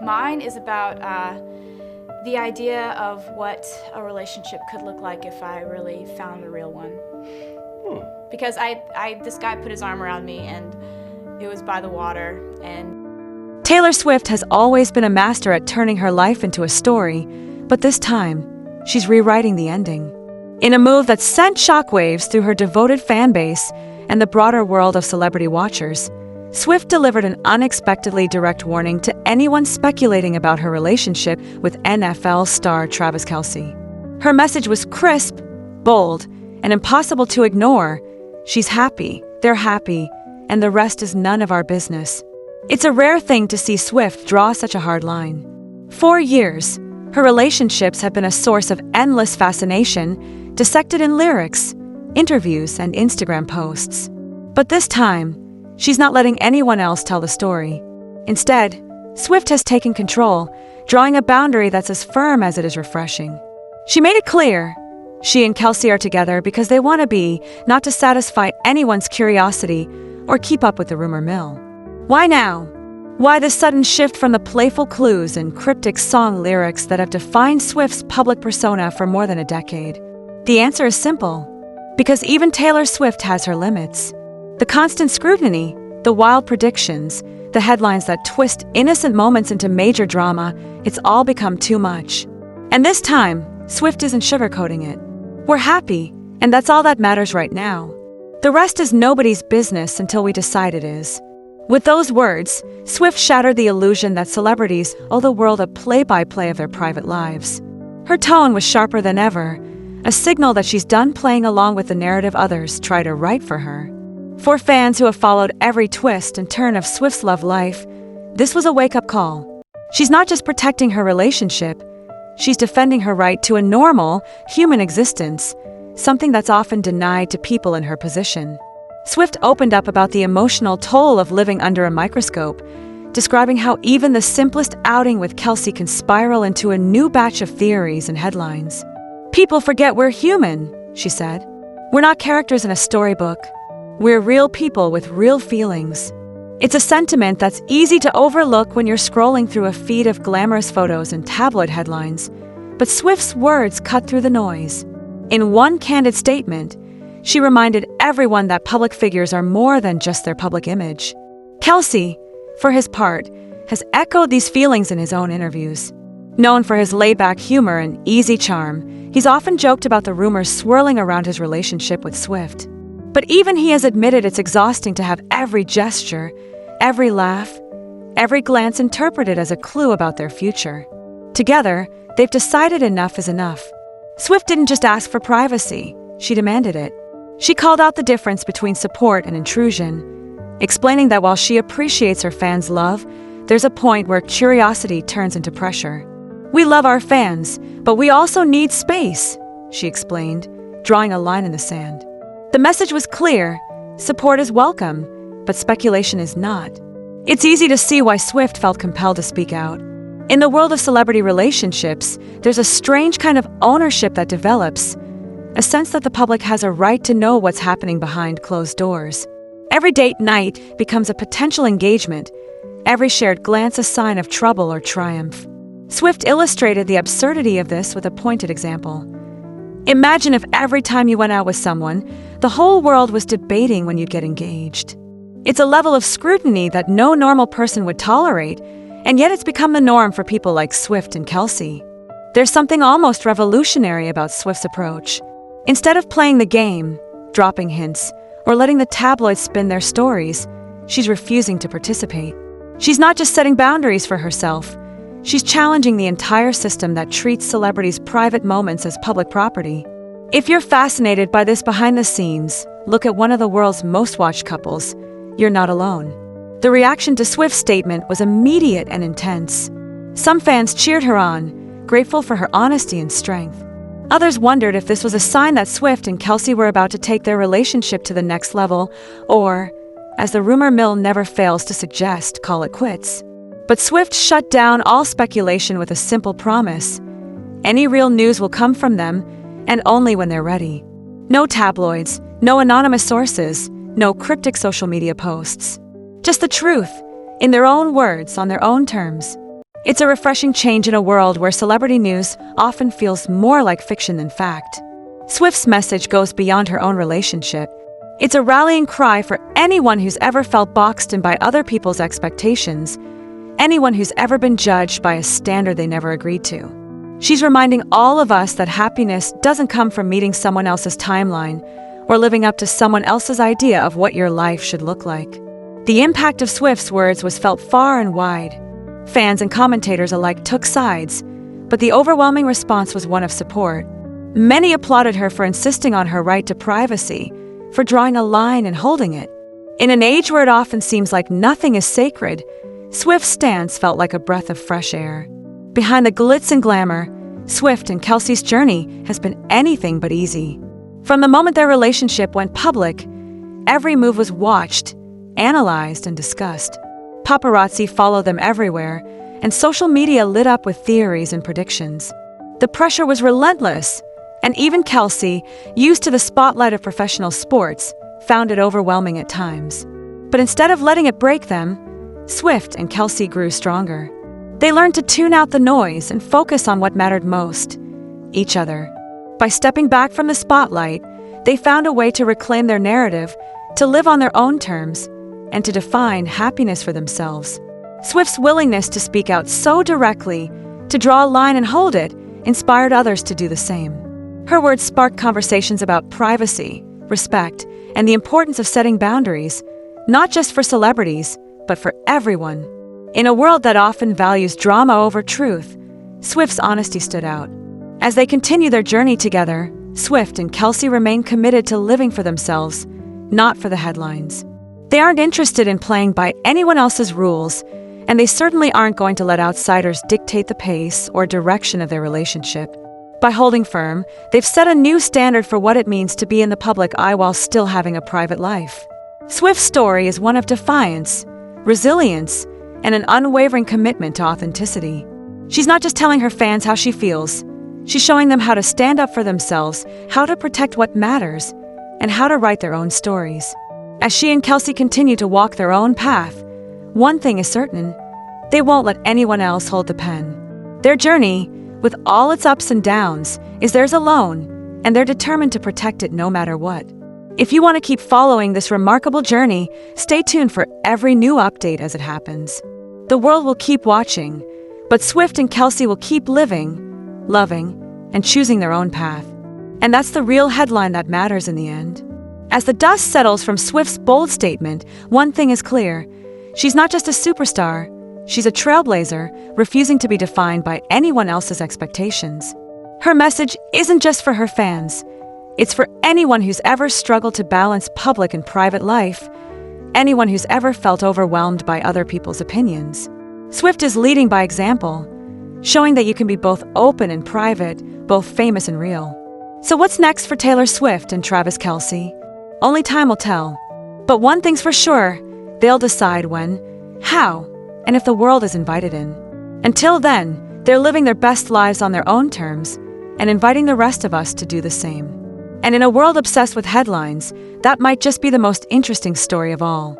Mine is about the idea of what a relationship could look like if I really found the real one. Because this guy put his arm around me, and it was by the water, and Taylor Swift has always been a master at turning her life into a story, but this time, she's rewriting the ending. In a move that sent shockwaves through her devoted fan base and the broader world of celebrity watchers, Swift delivered an unexpectedly direct warning to anyone speculating about her relationship with NFL star Travis Kelce. Her message was crisp, bold, and impossible to ignore. She's happy, they're happy, and the rest is none of our business. It's a rare thing to see Swift draw such a hard line. For years, her relationships have been a source of endless fascination, dissected in lyrics, interviews, and Instagram posts. But this time, she's not letting anyone else tell the story. Instead, Swift has taken control, drawing a boundary that's as firm as it is refreshing. She made it clear she and Kelce are together because they want to be, not to satisfy anyone's curiosity or keep up with the rumor mill. Why now? Why this sudden shift from the playful clues and cryptic song lyrics that have defined Swift's public persona for more than a decade? The answer is simple. Because even Taylor Swift has her limits. The constant scrutiny, the wild predictions, the headlines that twist innocent moments into major drama, it's all become too much. And this time, Swift isn't sugarcoating it. We're happy, and that's all that matters right now. The rest is nobody's business until we decide it is. With those words, Swift shattered the illusion that celebrities owe the world a play-by-play of their private lives. Her tone was sharper than ever, a signal that she's done playing along with the narrative others try to write for her. For fans who have followed every twist and turn of Swift's love life, this was a wake-up call. She's not just protecting her relationship, she's defending her right to a normal, human existence, something that's often denied to people in her position. Swift opened up about the emotional toll of living under a microscope, describing how even the simplest outing with Kelce can spiral into a new batch of theories and headlines. "People forget we're human," she said. "We're not characters in a storybook. We're real people with real feelings." It's a sentiment that's easy to overlook when you're scrolling through a feed of glamorous photos and tabloid headlines, but Swift's words cut through the noise. In one candid statement, she reminded everyone that public figures are more than just their public image. Kelce, for his part, has echoed these feelings in his own interviews. Known for his laid-back humor and easy charm, he's often joked about the rumors swirling around his relationship with Swift. But even he has admitted it's exhausting to have every gesture, every laugh, every glance interpreted as a clue about their future. Together, they've decided enough is enough. Swift didn't just ask for privacy, she demanded it. She called out the difference between support and intrusion, explaining that while she appreciates her fans' love, there's a point where curiosity turns into pressure. "We love our fans, but we also need space," she explained, drawing a line in the sand. The message was clear: support is welcome, but speculation is not. It's easy to see why Swift felt compelled to speak out. In the world of celebrity relationships, there's a strange kind of ownership that develops, a sense that the public has a right to know what's happening behind closed doors. Every date night becomes a potential engagement, every shared glance a sign of trouble or triumph. Swift illustrated the absurdity of this with a pointed example. Imagine if every time you went out with someone, the whole world was debating when you'd get engaged. It's a level of scrutiny that no normal person would tolerate, and yet it's become the norm for people like Swift and Kelce. There's something almost revolutionary about Swift's approach. Instead of playing the game, dropping hints, or letting the tabloids spin their stories, she's refusing to participate. She's not just setting boundaries for herself, she's challenging the entire system that treats celebrities' private moments as public property. If you're fascinated by this behind the scenes, look at one of the world's most watched couples. You're not alone. The reaction to Swift's statement was immediate and intense. Some fans cheered her on, grateful for her honesty and strength. Others wondered if this was a sign that Swift and Kelce were about to take their relationship to the next level, or, as the rumor mill never fails to suggest, call it quits. But Swift shut down all speculation with a simple promise. Any real news will come from them, and only when they're ready. No tabloids, no anonymous sources, no cryptic social media posts. Just the truth, in their own words, on their own terms. It's a refreshing change in a world where celebrity news often feels more like fiction than fact. Swift's message goes beyond her own relationship. It's a rallying cry for anyone who's ever felt boxed in by other people's expectations, anyone who's ever been judged by a standard they never agreed to. She's reminding all of us that happiness doesn't come from meeting someone else's timeline or living up to someone else's idea of what your life should look like. The impact of Swift's words was felt far and wide. Fans and commentators alike took sides, but the overwhelming response was one of support. Many applauded her for insisting on her right to privacy, for drawing a line and holding it. In an age where it often seems like nothing is sacred, Swift's stance felt like a breath of fresh air. Behind the glitz and glamour, Swift and Kelce's journey has been anything but easy. From the moment their relationship went public, every move was watched, analyzed, and discussed. Paparazzi followed them everywhere, and social media lit up with theories and predictions. The pressure was relentless, and even Kelce, used to the spotlight of professional sports, found it overwhelming at times. But instead of letting it break them, Swift and Kelce grew stronger. They learned to tune out the noise and focus on what mattered most: each other. By stepping back from the spotlight, they found a way to reclaim their narrative, to live on their own terms, and to define happiness for themselves. Swift's willingness to speak out so directly, to draw a line and hold it, inspired others to do the same. Her words sparked conversations about privacy, respect, and the importance of setting boundaries, not just for celebrities, but for everyone. In a world that often values drama over truth, Swift's honesty stood out. As they continue their journey together, Swift and Kelce remain committed to living for themselves, not for the headlines. They aren't interested in playing by anyone else's rules, and they certainly aren't going to let outsiders dictate the pace or direction of their relationship. By holding firm, they've set a new standard for what it means to be in the public eye while still having a private life. Swift's story is one of defiance, resilience, and an unwavering commitment to authenticity. She's not just telling her fans how she feels, she's showing them how to stand up for themselves, how to protect what matters, and how to write their own stories. As she and Kelce continue to walk their own path, one thing is certain: they won't let anyone else hold the pen. Their journey, with all its ups and downs, is theirs alone, and they're determined to protect it no matter what. If you want to keep following this remarkable journey, stay tuned for every new update as it happens. The world will keep watching, but Swift and Kelce will keep living, loving, and choosing their own path. And that's the real headline that matters in the end. As the dust settles from Swift's bold statement, one thing is clear: she's not just a superstar, she's a trailblazer, refusing to be defined by anyone else's expectations. Her message isn't just for her fans. It's for anyone who's ever struggled to balance public and private life, anyone who's ever felt overwhelmed by other people's opinions. Swift is leading by example, showing that you can be both open and private, both famous and real. So what's next for Taylor Swift and Travis Kelce? Only time will tell. But one thing's for sure: they'll decide when, how, and if the world is invited in. Until then, they're living their best lives on their own terms and inviting the rest of us to do the same. And in a world obsessed with headlines, that might just be the most interesting story of all.